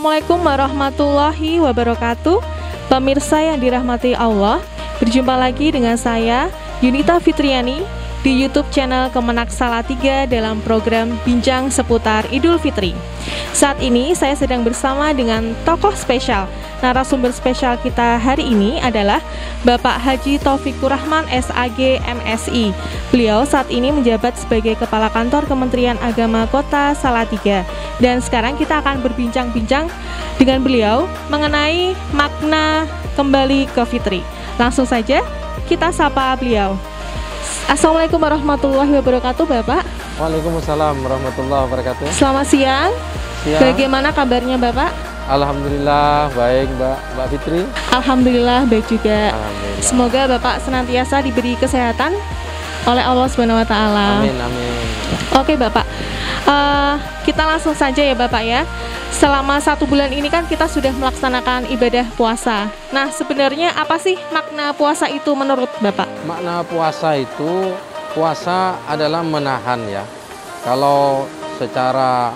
Assalamualaikum warahmatullahi wabarakatuh. Pemirsa yang dirahmati Allah, berjumpa lagi dengan saya Yunita Fitriani di YouTube channel Kemenak Salatiga dalam program Bincang Seputar Idul Fitri. Saat ini saya sedang bersama dengan tokoh spesial. Narasumber spesial kita hari ini adalah Bapak Haji Taufikur Rahman SAG MSI. Beliau saat ini menjabat sebagai Kepala Kantor Kementerian Agama Kota Salatiga. Dan sekarang kita akan berbincang-bincang dengan beliau mengenai makna kembali ke Fitri. Langsung saja kita sapa beliau. Assalamualaikum warahmatullahi wabarakatuh, Bapak. Waalaikumsalam warahmatullahi wabarakatuh. Selamat siang. Bagaimana kabarnya, Bapak? Alhamdulillah baik, Mbak Fitri. Alhamdulillah baik juga. Alhamdulillah. Semoga Bapak senantiasa diberi kesehatan oleh Allah Subhanahu wa taala. Amin amin. Oke, Bapak. Kita langsung saja ya, Bapak ya. Selama 1 bulan ini kan kita sudah melaksanakan ibadah puasa. Nah, sebenarnya apa sih makna puasa itu menurut Bapak? Makna puasa itu, puasa adalah menahan ya. Kalau secara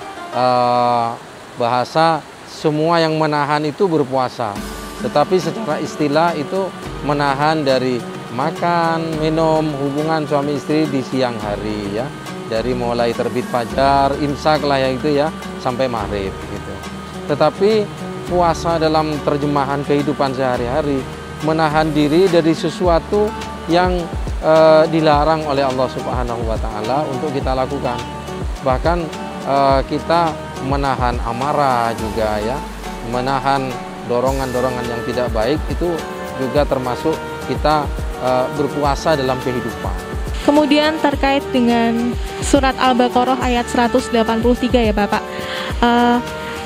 bahasa, semua yang menahan itu berpuasa. Tetapi secara istilah itu menahan dari makan, minum, hubungan suami istri di siang hari ya. Dari mulai terbit fajar, imsak lah ya itu ya, sampai maghrib gitu. Tetapi puasa dalam terjemahan kehidupan sehari-hari, menahan diri dari sesuatu yang dilarang oleh Allah Subhanahu wa taala untuk kita lakukan. Bahkan kita menahan amarah juga ya, menahan dorongan-dorongan yang tidak baik, itu juga termasuk kita berpuasa dalam kehidupan. Kemudian terkait dengan surat Al-Baqarah ayat 183 ya, Bapak.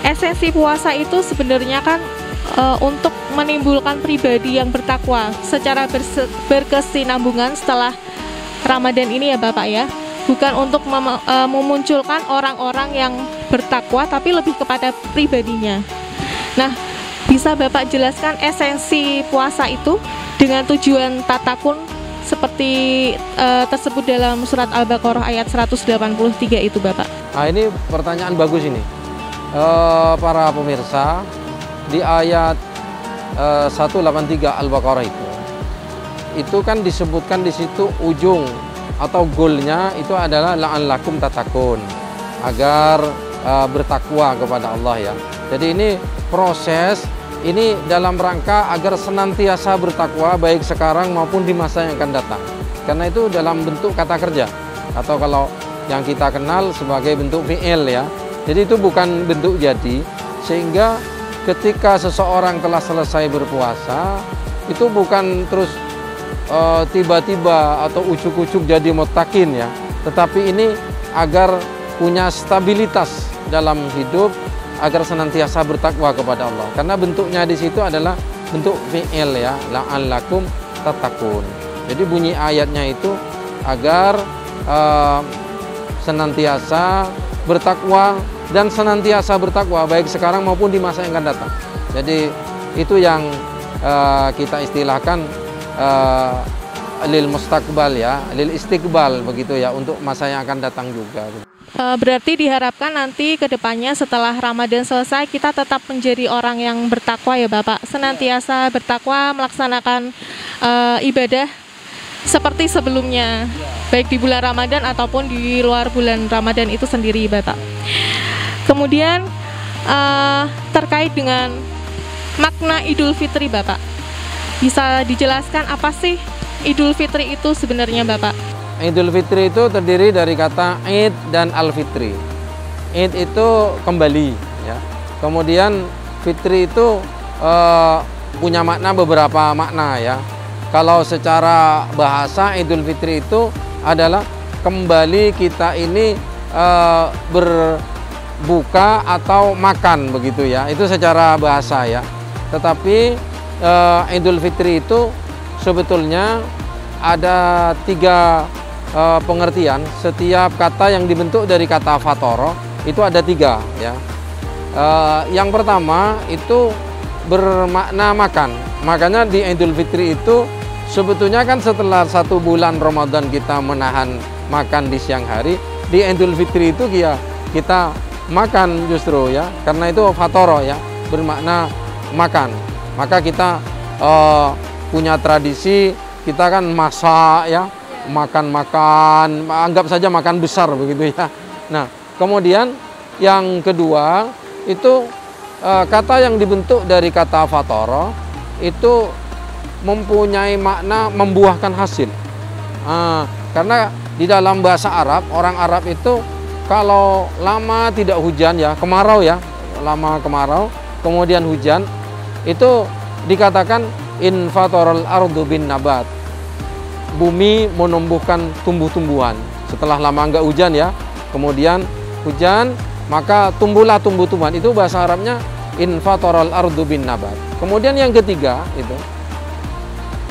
Esensi puasa itu sebenarnya kan untuk menimbulkan pribadi yang bertakwa secara berkesinambungan setelah Ramadan ini ya, Bapak ya. Bukan untuk memunculkan orang-orang yang bertakwa, tapi lebih kepada pribadinya. Nah, bisa Bapak jelaskan esensi puasa itu dengan tujuan tatakun seperti tersebut dalam surat Al-Baqarah ayat 183 itu, Bapak? Nah, ini pertanyaan bagus ini. Para pemirsa, di ayat 183 Al-Baqarah itu kan disebutkan di situ ujung atau goalnya itu adalah la'allakum tatakun, agar bertakwa kepada Allah ya. Jadi ini proses ini dalam rangka agar senantiasa bertakwa baik sekarang maupun di masa yang akan datang. Karena itu dalam bentuk kata kerja atau kalau yang kita kenal sebagai bentuk fi'il ya. Jadi itu bukan bentuk jadi, sehingga ketika seseorang telah selesai berpuasa itu bukan terus tiba-tiba atau ujuk-ujuk jadi muttaqin ya, tetapi ini agar punya stabilitas dalam hidup, agar senantiasa bertakwa kepada Allah. Karena bentuknya di situ adalah bentuk fi'il ya, la'allakum tattaqun. Jadi bunyi ayatnya itu agar senantiasa bertakwa dan senantiasa bertakwa baik sekarang maupun di masa yang akan datang. Jadi itu yang kita istilahkan lil mustaqbal ya, lil istiqbal begitu ya, untuk masa yang akan datang juga. Berarti diharapkan nanti ke depannya setelah Ramadan selesai kita tetap menjadi orang yang bertakwa ya, Bapak. Senantiasa bertakwa melaksanakan ibadah seperti sebelumnya, baik di bulan Ramadan ataupun di luar bulan Ramadan itu sendiri, Bapak. Kemudian terkait dengan makna Idul Fitri, Bapak, bisa dijelaskan apa sih Idul Fitri itu sebenarnya, Bapak? Idul Fitri itu terdiri dari kata Id dan Al-Fitri. Id itu kembali ya. Kemudian Fitri itu punya makna, beberapa makna ya. Kalau secara bahasa Idul Fitri itu adalah kembali kita ini berbuka atau makan begitu ya. Itu secara bahasa ya. Tetapi Idul Fitri itu sebetulnya ada 3 pengertian. Setiap kata yang dibentuk dari kata fatoro itu ada 3 ya. Yang pertama itu bermakna makan. Makanya di Idul Fitri itu sebetulnya kan setelah 1 bulan Ramadan kita menahan makan di siang hari, di Idul Fitri itu ya kita makan justru ya, karena itu fatoro ya. bermakna makan. Maka kita punya tradisi, kita kan masak ya, makan-makan, anggap saja makan besar begitu ya. Nah, kemudian yang kedua itu kata yang dibentuk dari kata fatara itu mempunyai makna membuahkan hasil. Karena di dalam bahasa Arab, orang Arab itu kalau lama tidak hujan ya, kemarau ya, lama kemarau, kemudian hujan, itu dikatakan infatoral ardu bin nabat. Bumi menumbuhkan tumbuh-tumbuhan. Setelah lama nggak hujan ya, kemudian hujan, maka tumbuhlah tumbuh-tumbuhan. Itu bahasa Arabnya infatoral ardu bin nabat. Kemudian yang ketiga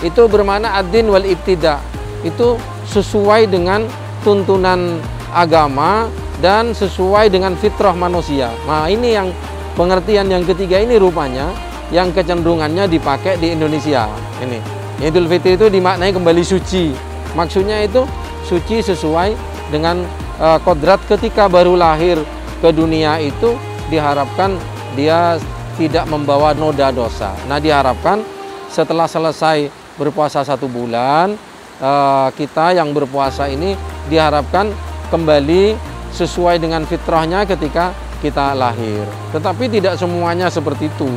itu bermakna ad-din wal ibtida. Itu sesuai dengan tuntunan agama dan sesuai dengan fitrah manusia. Nah, ini yang pengertian yang ketiga ini rupanya yang kecenderungannya dipakai di Indonesia. Ini Idul Fitri itu dimaknai kembali suci. Maksudnya itu suci sesuai dengan kodrat ketika baru lahir ke dunia itu diharapkan dia tidak membawa noda dosa. Nah, diharapkan setelah selesai berpuasa 1 bulan, kita yang berpuasa ini diharapkan kembali sesuai dengan fitrahnya ketika kita lahir. Tetapi tidak semuanya seperti itu.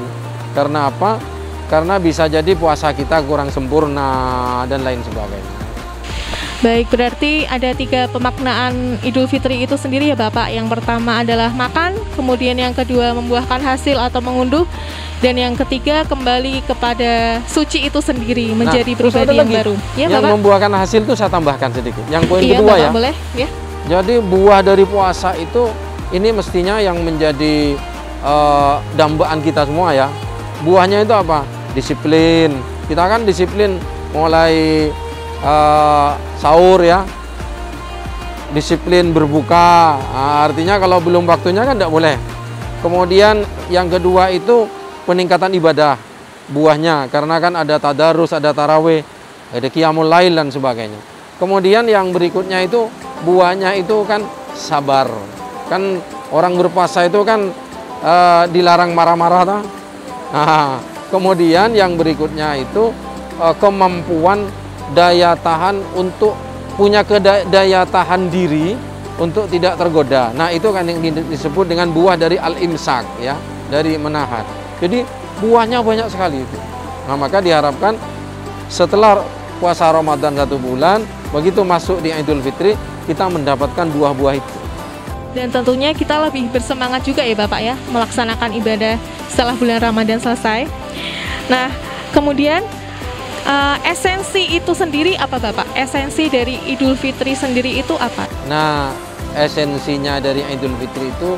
Karena apa? Karena bisa jadi puasa kita kurang sempurna dan lain sebagainya. Baik, berarti ada 3 pemaknaan Idul Fitri itu sendiri ya Bapak. Yang pertama adalah makan, kemudian yang kedua membuahkan hasil atau mengunduh, dan yang ketiga kembali kepada suci itu sendiri, menjadi pribadi yang baru. Ya, yang Bapak? membuahkan hasil itu saya tambahkan sedikit. Yang poin Iya, kedua Bapak, ya. boleh ya. Jadi buah dari puasa itu ini mestinya yang menjadi dambaan kita semua ya. Buahnya itu apa? Disiplin. Kita kan disiplin mulai sahur ya, disiplin berbuka. Artinya kalau belum waktunya kan tidak boleh. Kemudian yang kedua itu peningkatan ibadah buahnya, karena kan ada tadarus, ada tarawih, ada qiyamul lail dan sebagainya. Kemudian yang berikutnya itu buahnya itu kan sabar. Kan orang berpuasa itu kan dilarang marah-marah. Nah, kemudian yang berikutnya itu kemampuan daya tahan untuk punya daya tahan diri untuk tidak tergoda. Nah, itu kan yang disebut dengan buah dari al-imsak ya, dari menahan. Jadi buahnya banyak sekali itu. Nah, maka diharapkan setelah puasa Ramadan 1 bulan, begitu masuk di Idul Fitri, kita mendapatkan buah-buah itu. Dan tentunya kita lebih bersemangat juga ya Bapak ya, melaksanakan ibadah setelah bulan Ramadan selesai. Nah, kemudian esensi itu sendiri apa Bapak? Esensi dari Idul Fitri sendiri itu apa? Nah, esensinya dari Idul Fitri itu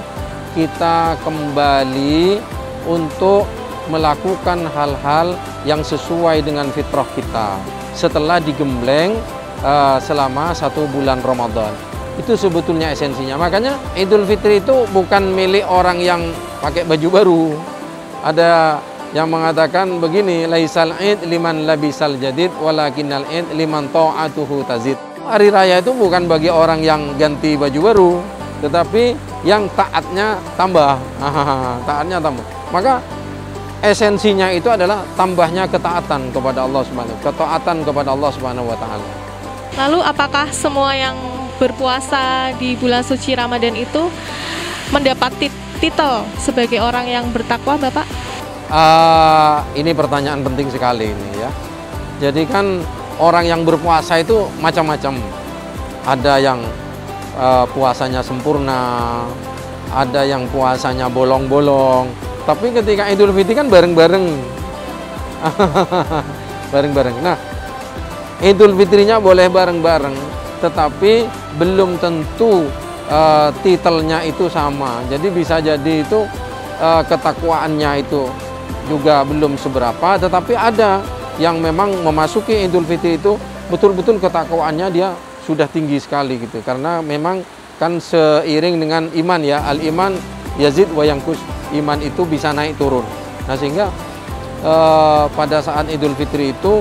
kita kembali untuk melakukan hal-hal yang sesuai dengan fitrah kita setelah digembleng selama 1 bulan Ramadan. Itu sebetulnya esensinya. Makanya Idul Fitri itu bukan milik orang yang pakai baju baru. Ada yang mengatakan begini, laisal id liman labisal jadid walakinnal id liman ta'atuhu tazid. Hari raya itu bukan bagi orang yang ganti baju baru, tetapi yang taatnya tambah. Taatnya tambah. Maka esensinya itu adalah tambahnya ketaatan kepada Allah Subhanahu wa ta'ala, ketaatan kepada Allah Subhanahu wa ta'ala. Lalu apakah semua yang berpuasa di bulan suci Ramadan itu mendapat titel sebagai orang yang bertakwa, Bapak? Ini pertanyaan penting sekali ini ya. Jadi kan orang yang berpuasa itu macam-macam. Ada yang puasanya sempurna, ada yang puasanya bolong-bolong. Tapi ketika Idul Fitri kan bareng-bareng. Bareng-bareng. Nah, Idul Fitrinya boleh bareng-bareng, tetapi belum tentu titelnya itu sama. Jadi bisa jadi itu ketakwaannya itu juga belum seberapa, tetapi ada yang memang memasuki Idul Fitri itu betul-betul ketakwaannya dia sudah tinggi sekali gitu, karena memang kan seiring dengan iman ya, al-iman yazid wa yanqus, iman itu bisa naik turun. Nah, sehingga pada saat Idul Fitri itu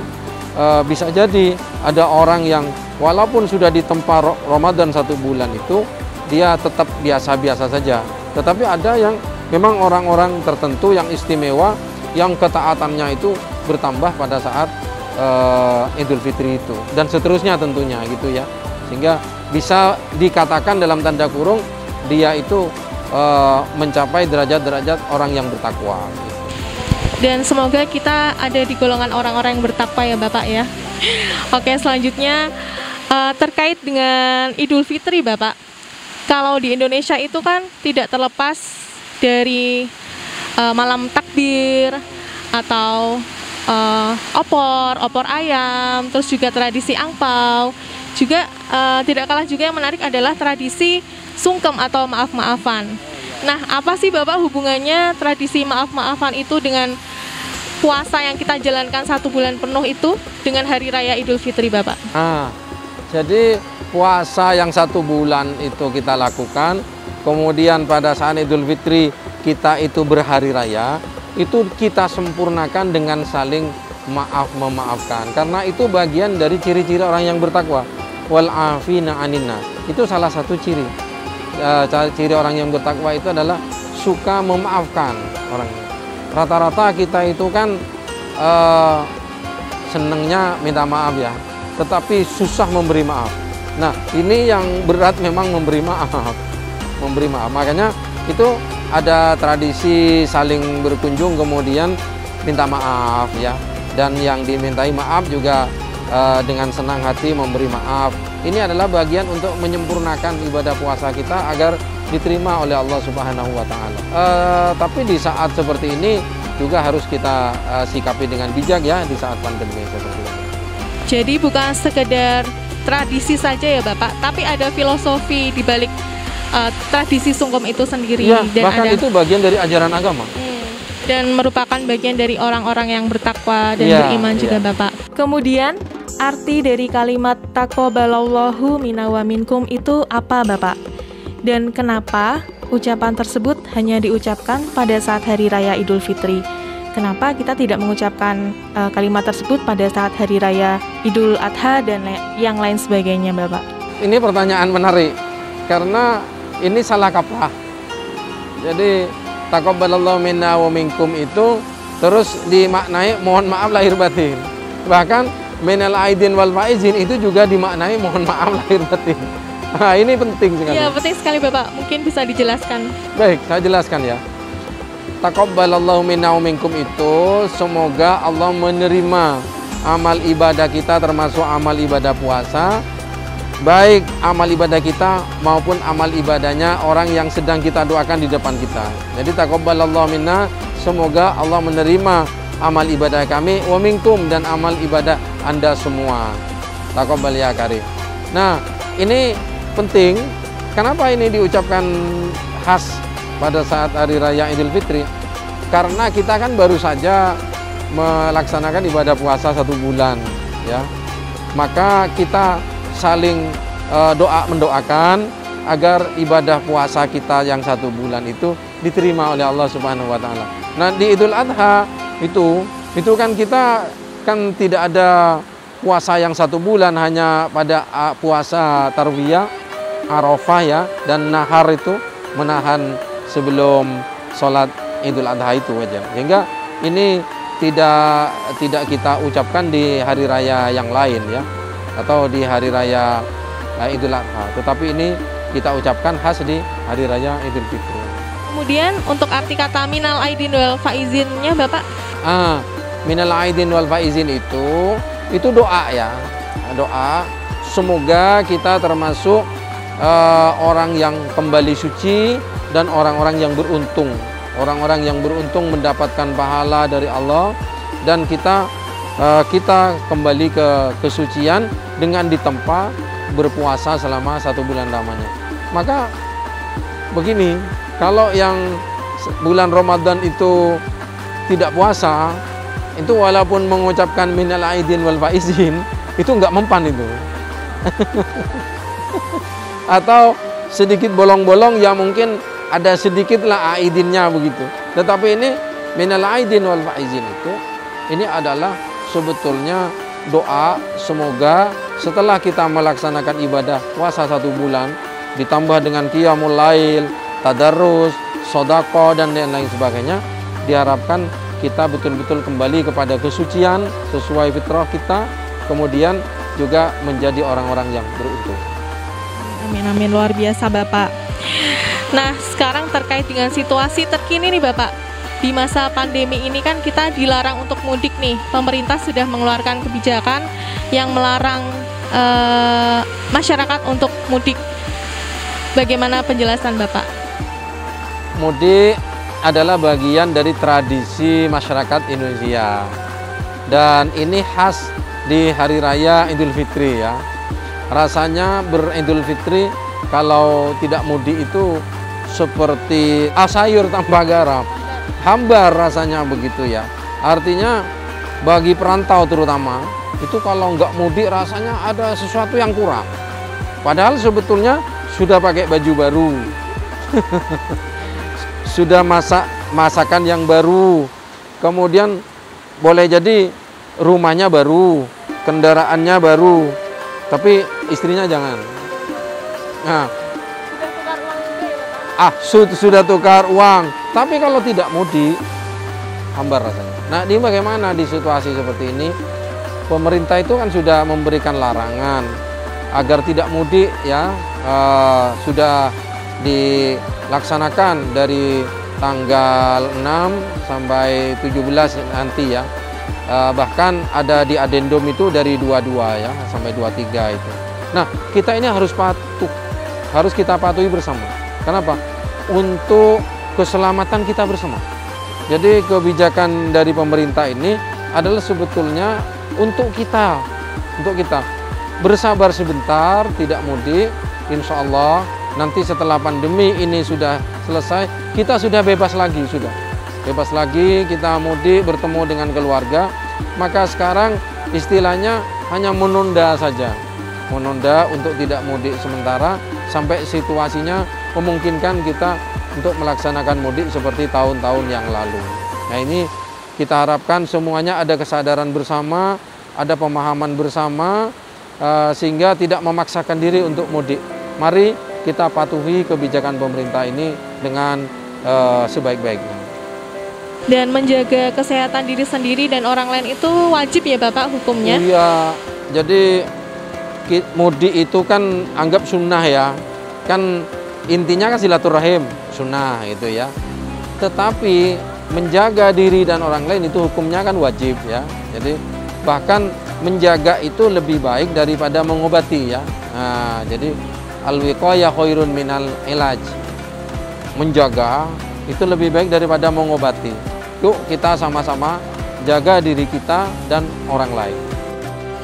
bisa jadi ada orang yang walaupun sudah ditempa Ramadan 1 bulan itu dia tetap biasa-biasa saja, tetapi ada yang memang orang-orang tertentu yang istimewa, yang ketaatannya itu bertambah pada saat Idul Fitri itu, dan seterusnya tentunya gitu ya, sehingga bisa dikatakan dalam tanda kurung dia itu mencapai derajat-derajat orang yang bertakwa gitu. Dan semoga kita ada di golongan orang-orang yang bertakwa ya Bapak ya. Oke, selanjutnya terkait dengan Idul Fitri Bapak, kalau di Indonesia itu kan tidak terlepas dari malam takbir atau opor ayam, terus juga tradisi angpau. Juga tidak kalah juga yang menarik adalah tradisi sungkem atau maaf-maafan. Nah, apa sih Bapak hubungannya tradisi maaf-maafan itu dengan puasa yang kita jalankan 1 bulan penuh itu dengan Hari Raya Idul Fitri Bapak? Jadi puasa yang 1 bulan itu kita lakukan, kemudian pada saat Idul Fitri kita itu berhari raya, itu kita sempurnakan dengan saling memaafkan, karena itu bagian dari ciri-ciri orang yang bertakwa. Wal afina aninnas, itu salah satu ciri orang yang bertakwa itu adalah suka memaafkan orang. Rata-rata kita itu kan senengnya minta maaf ya, tetapi susah memberi maaf. Nah, ini yang berat memang memberi maaf. Makanya itu ada tradisi saling berkunjung kemudian minta maaf ya, dan yang dimintai maaf juga dengan senang hati memberi maaf. Ini adalah bagian untuk menyempurnakan ibadah puasa kita agar diterima oleh Allah Subhanahu wa Ta'ala. Tapi di saat seperti ini juga harus kita sikapi dengan bijak ya, di saat pandemi seperti ini. Jadi bukan sekedar tradisi saja ya Bapak, tapi ada filosofi di balik tradisi sungkem itu sendiri. Ya, dan bahkan itu bagian dari ajaran agama. Dan merupakan bagian dari orang-orang yang bertakwa dan beriman juga Bapak. Kemudian arti dari kalimat taqabbalallahu minna wa minkum itu apa Bapak? Dan kenapa ucapan tersebut hanya diucapkan pada saat Hari Raya Idul Fitri? Kenapa kita tidak mengucapkan kalimat tersebut pada saat Hari Raya Idul Adha dan yang lain sebagainya Bapak? Ini pertanyaan menarik, karena ini salah kaprah. Jadi taqabbalallahu minna wa minkum itu terus dimaknai mohon maaf lahir batin. Bahkan minal aidin wal faizin itu juga dimaknai mohon maaf lahir batin. Nah, ini penting sekali. Iya, penting sekali Bapak. Mungkin bisa dijelaskan. Baik, saya jelaskan ya. Taqabbalallahu minna wa minkum itu semoga Allah menerima amal ibadah kita, termasuk amal ibadah puasa, baik amal ibadah kita maupun amal ibadahnya orang yang sedang kita doakan di depan kita. Jadi taqabbalallahu minna, semoga Allah menerima amal ibadah kami, wa minkum, dan amal ibadah Anda semua. Taqabbal ya karim. Nah, ini penting. Kenapa ini diucapkan khas pada saat Hari Raya Idul Fitri? Karena kita kan baru saja melaksanakan ibadah puasa 1 bulan ya. Maka kita saling mendoakan agar ibadah puasa kita yang 1 bulan itu diterima oleh Allah Subhanahu wa Ta'ala. Nah, di Idul Adha itu kan kita kan tidak ada puasa yang 1 bulan, hanya pada puasa tarwiyah, Arafah ya, dan nahar itu menahan sebelum sholat Idul Adha itu aja. Sehingga ini tidak kita ucapkan di hari raya yang lain ya, atau di hari raya Idul Adha, tetapi ini kita ucapkan khas di hari raya Idul Fitri. Kemudian untuk arti kata minal aidin wal faizinnya Bapak? Minal aidin wal faizin itu doa ya, doa semoga kita termasuk orang yang kembali suci dan orang-orang yang beruntung. Orang-orang yang beruntung mendapatkan pahala dari Allah, dan kita kembali ke kesucian dengan ditempa berpuasa selama 1 bulan lamanya. Maka begini, kalau yang bulan Ramadan itu tidak puasa, itu walaupun mengucapkan minal aidin wal faizin itu nggak mempan itu. Atau sedikit bolong-bolong ya, mungkin ada sedikitlah aidinnya begitu. Tetapi ini minal aidin wal faizin itu, ini adalah sebetulnya doa semoga setelah kita melaksanakan ibadah puasa 1 bulan ditambah dengan qiyamul lail, tadarrus, sodako dan lain sebagainya. Diharapkan kita betul-betul kembali kepada kesucian sesuai fitrah kita, kemudian juga menjadi orang-orang yang beruntung. Amin, amin, luar biasa Bapak. Nah, sekarang terkait dengan situasi terkini nih Bapak, di masa pandemi ini kan kita dilarang untuk mudik nih. Pemerintah sudah mengeluarkan kebijakan yang melarang masyarakat untuk mudik. Bagaimana penjelasan Bapak? Mudik adalah bagian dari tradisi masyarakat Indonesia, dan ini khas di Hari Raya Idul Fitri ya. Rasanya beridul fitri kalau tidak mudik itu seperti sayur tanpa garam, hambar rasanya begitu ya. Artinya bagi perantau terutama itu kalau nggak mudik rasanya ada sesuatu yang kurang. Padahal sebetulnya sudah pakai baju baru, sudah masakan yang baru, kemudian boleh jadi rumahnya baru, kendaraannya baru, tapi istrinya jangan. Nah, sudah tukar uang, tapi kalau tidak mudik, hambar rasanya. Nah, ini bagaimana di situasi seperti ini? Pemerintah itu kan sudah memberikan larangan agar tidak mudik ya, sudah dilaksanakan dari tanggal 6 sampai 17 nanti ya. Bahkan ada di adendum itu dari 22 ya sampai 23 itu. Nah, kita ini harus kita patuhi bersama. Kenapa? Untuk keselamatan kita bersama. Jadi kebijakan dari pemerintah ini adalah sebetulnya untuk kita bersabar sebentar, tidak mudik. Insya Allah nanti setelah pandemi ini sudah selesai, kita sudah bebas lagi, kita mudik, bertemu dengan keluarga. Maka sekarang istilahnya hanya menunda saja, untuk tidak mudik sementara sampai situasinya memungkinkan kita untuk melaksanakan mudik seperti tahun-tahun yang lalu. Nah, ini kita harapkan semuanya ada kesadaran bersama, ada pemahaman bersama, sehingga tidak memaksakan diri untuk mudik. Mari kita patuhi kebijakan pemerintah ini dengan sebaik-baiknya. Dan menjaga kesehatan diri sendiri dan orang lain itu wajib ya Bapak hukumnya? Iya, jadi mudik itu kan anggap sunnah ya. Kan intinya kan silaturahim, sunnah itu ya. Tetapi menjaga diri dan orang lain itu hukumnya kan wajib ya. Jadi bahkan menjaga itu lebih baik daripada mengobati ya. Nah, jadi al-wiqayah khairun minal ilaj. Menjaga itu lebih baik daripada mengobati. Yuk kita sama-sama jaga diri kita dan orang lain.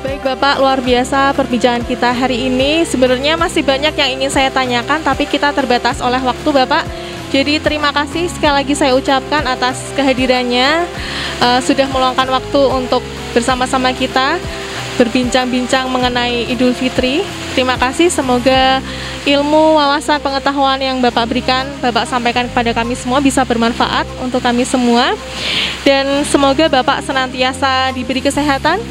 Baik Bapak, luar biasa perbincangan kita hari ini. Sebenarnya masih banyak yang ingin saya tanyakan, tapi kita terbatas oleh waktu Bapak. Jadi terima kasih sekali lagi saya ucapkan atas kehadirannya, sudah meluangkan waktu untuk bersama-sama kita berbincang-bincang mengenai Idul Fitri. Terima kasih, semoga ilmu, wawasan, pengetahuan yang Bapak berikan, Bapak sampaikan kepada kami semua bisa bermanfaat untuk kami semua. Dan semoga Bapak senantiasa diberi kesehatan,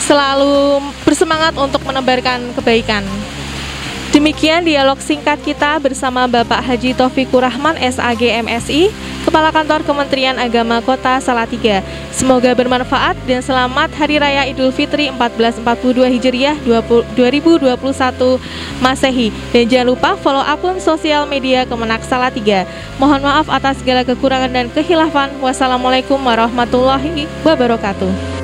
selalu bersemangat untuk menebarkan kebaikan. Demikian dialog singkat kita bersama Bapak Haji Taufikur Rahman SAG MSI, Kepala Kantor Kementerian Agama Kota Salatiga. Semoga bermanfaat dan selamat Hari Raya Idul Fitri 1442 Hijriah 2021 Masehi. Dan jangan lupa follow akun sosial media Kemenak Salatiga. Mohon maaf atas segala kekurangan dan kehilafan. Wassalamualaikum warahmatullahi wabarakatuh.